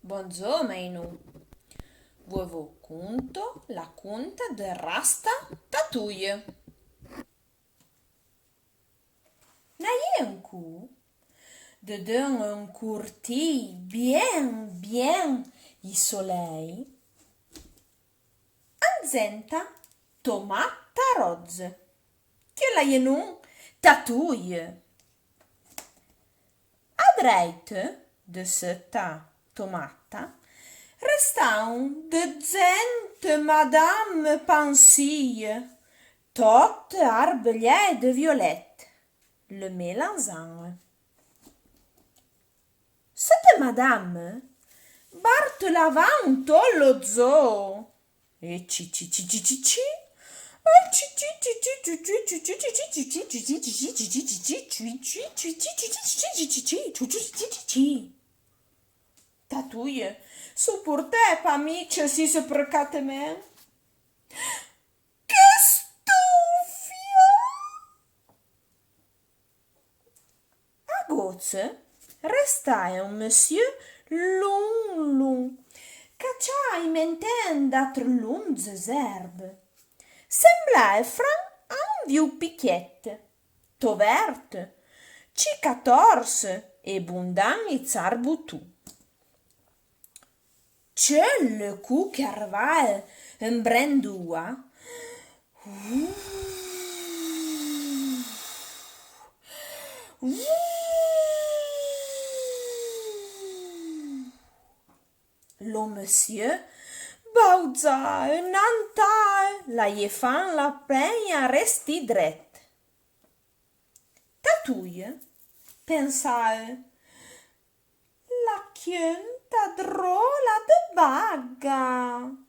Bonjour, Meinu. Vou conto la conta de rasta tatuie. Nayenku. De dun un curti bien i soleil. Anzenta tomata rozze. Che la yenun tatuie. Adreit de seta tomata restaun de gente madame pensille, tot arbellet de violette, le mélanzan. Cette madame bart lavanto lo zoo e ci Tatuie, suporte pa mice si se prăcate men. Que stufia! A goce restai un monsieur long, caccia in menten d'atre lunzes erbe. Semblai fran a un viu picchiette, toverte, cicatorse e bundan i zarbutu. C'è le cu che arval in brandua. Lo monsieur bauza nanta la je fan la peña resti dret. Tatuie pensai la chienta drola de bagga.